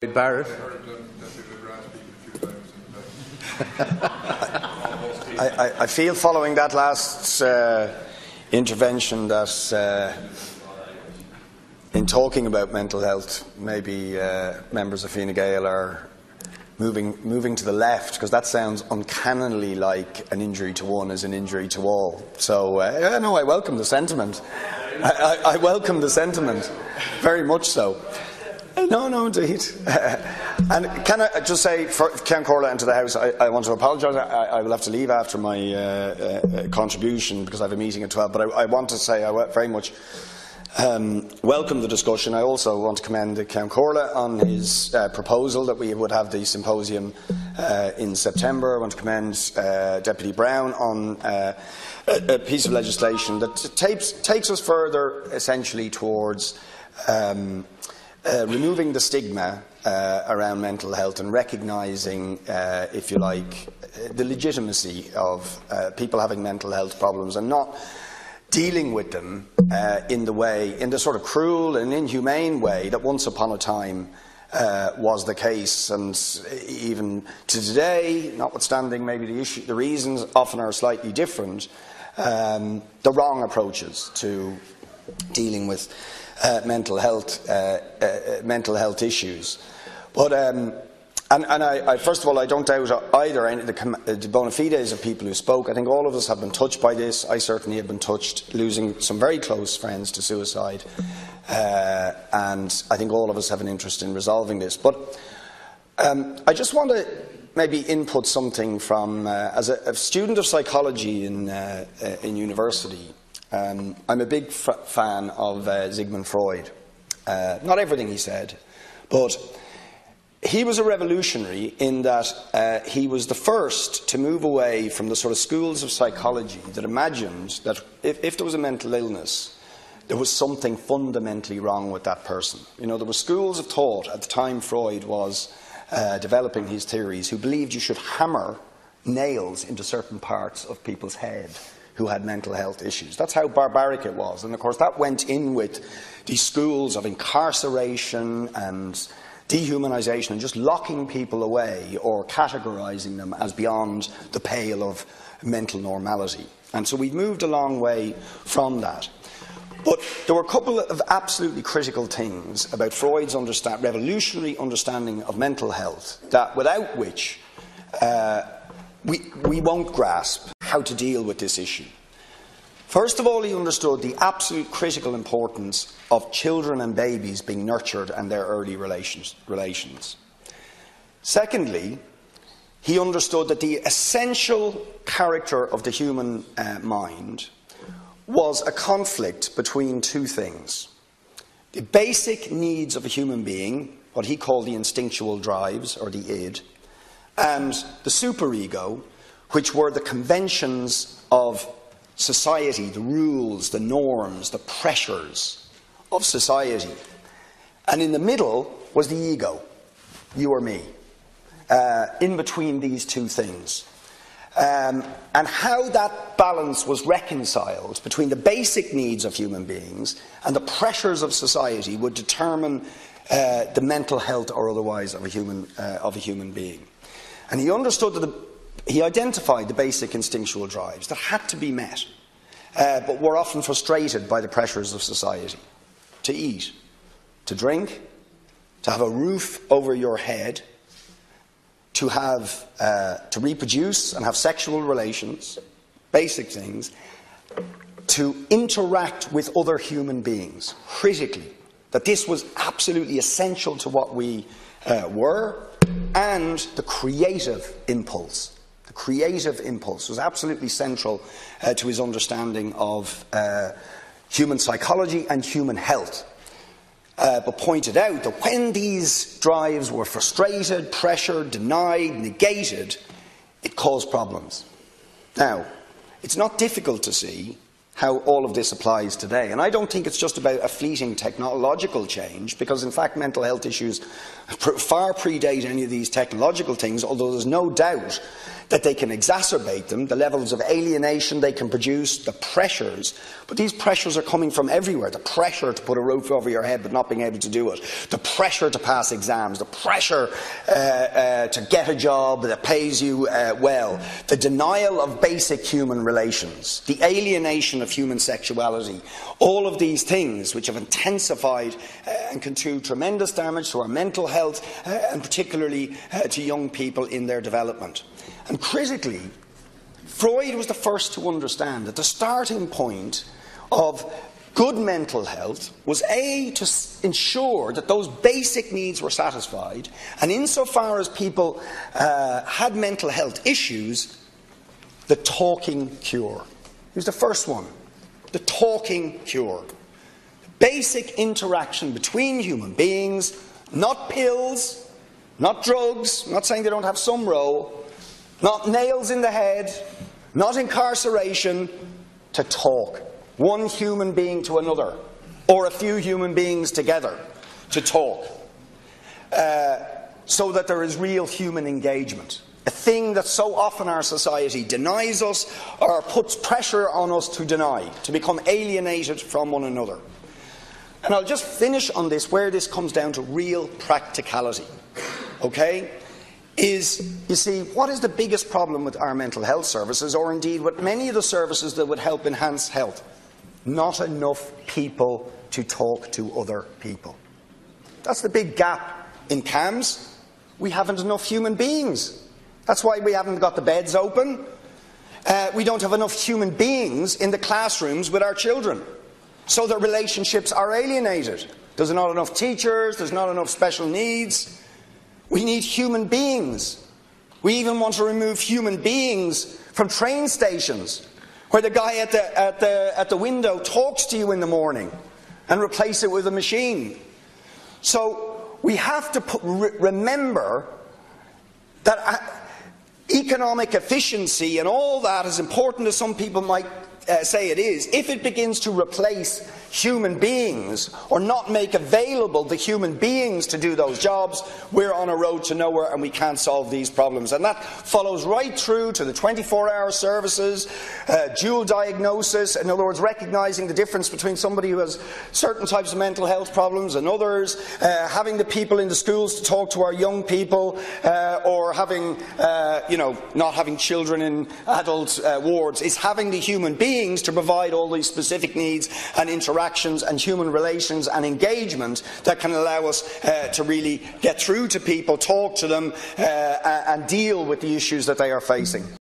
Boyd Barrett. I feel following that last intervention that in talking about mental health, maybe members of Fine Gael are moving to the left, because that sounds uncannily like an injury to one is an injury to all. So, no, I welcome the sentiment. I welcome the sentiment, very much so. No, indeed. And can I just say, for Ceann Comhairle and to the House, I want to apologise. I will have to leave after my contribution because I have a meeting at 12, but I want to say I very much welcome the discussion. I also want to commend Ceann Comhairle on his proposal that we would have the symposium in September. I want to commend Deputy Brown on a piece of legislation that takes us further, essentially, towards removing the stigma around mental health and recognising, if you like, the legitimacy of people having mental health problems and not dealing with them in the sort of cruel and inhumane way that once upon a time was the case, and even to today, notwithstanding maybe the reasons often are slightly different, the wrong approaches to dealing with mental health issues. But I first of all, I don't doubt either any of the bona fides of people who spoke. I think all of us have been touched by this. I certainly have been touched, losing some very close friends to suicide, and I think all of us have an interest in resolving this. But I just want to maybe input something from as a student of psychology in university. I'm a big fan of Sigmund Freud. Not everything he said, but he was a revolutionary in that he was the first to move away from the sort of schools of psychology that imagined that if there was a mental illness, there was something fundamentally wrong with that person. You know, there were schools of thought at the time Freud was developing his theories who believed you should hammer nails into certain parts of people's head who had mental health issues. That's how barbaric it was. And of course that went in with these schools of incarceration and dehumanisation and just locking people away or categorising them as beyond the pale of mental normality. And so we've moved a long way from that. But there were a couple of absolutely critical things about Freud's revolutionary understanding of mental health that without which we won't grasp how to deal with this issue. First of all, he understood the absolute critical importance of children and babies being nurtured and their early relations. Secondly, he understood that the essential character of the human mind was a conflict between two things. The basic needs of a human being, what he called the instinctual drives, or the id, and the superego, which were the conventions of society, the rules, the norms, the pressures of society. And in the middle was the ego, you or me, in between these two things. And how that balance was reconciled between the basic needs of human beings and the pressures of society would determine the mental health or otherwise of a human being. And he understood that he identified the basic instinctual drives that had to be met, but were often frustrated by the pressures of society. To eat, to drink, to have a roof over your head, to reproduce and have sexual relations, basic things, to interact with other human beings, critically, that this was absolutely essential to what we were, and the creative impulse. The creative impulse was absolutely central to his understanding of human psychology and human health. But pointed out that when these drives were frustrated, pressured, denied, negated, it caused problems. Now, it's not difficult to see how all of this applies today. And I don't think it's just about a fleeting technological change, because in fact mental health issues far predate any of these technological things, although there's no doubt that they can exacerbate them, the levels of alienation they can produce, the pressures. But these pressures are coming from everywhere. The pressure to put a roof over your head but not being able to do it. The pressure to pass exams. The pressure to get a job that pays you well. The denial of basic human relations. The alienation of human sexuality. All of these things which have intensified and can do tremendous damage to our mental health and particularly to young people in their development. And critically, Freud was the first to understand that the starting point of good mental health was A, to ensure that those basic needs were satisfied, and insofar as people had mental health issues, the talking cure. He was the first one. The talking cure. Basic interaction between human beings, not pills, not drugs, not saying they don't have some role, not nails in the head, not incarceration, to talk. One human being to another, or a few human beings together, to talk. So that there is real human engagement. A thing that so often our society denies us or puts pressure on us to deny, to become alienated from one another. And I'll just finish on this, where this comes down to real practicality. Okay? Is, you see, what is the biggest problem with our mental health services, or indeed with many of the services that would help enhance health? Not enough people to talk to other people. That's the big gap in CAMHS. We haven't enough human beings. That's why we haven't got the beds open. We don't have enough human beings in the classrooms with our children. So their relationships are alienated. There's not enough teachers, there's not enough special needs. We need human beings. We even want to remove human beings from train stations, where the guy at the window talks to you in the morning, and replace it with a machine. So we have to remember that economic efficiency and all that, as important as some people might say it is, if it begins to replace human beings or not make available the human beings to do those jobs, we're on a road to nowhere and we can't solve these problems. And that follows right through to the 24-hour services, dual diagnosis, in other words, recognising the difference between somebody who has certain types of mental health problems and others, having the people in the schools to talk to our young people, or having, not having children in adult wards. It's having the human beings to provide all these specific needs and interactions and human relations and engagement that can allow us to really get through to people, talk to them, and deal with the issues that they are facing.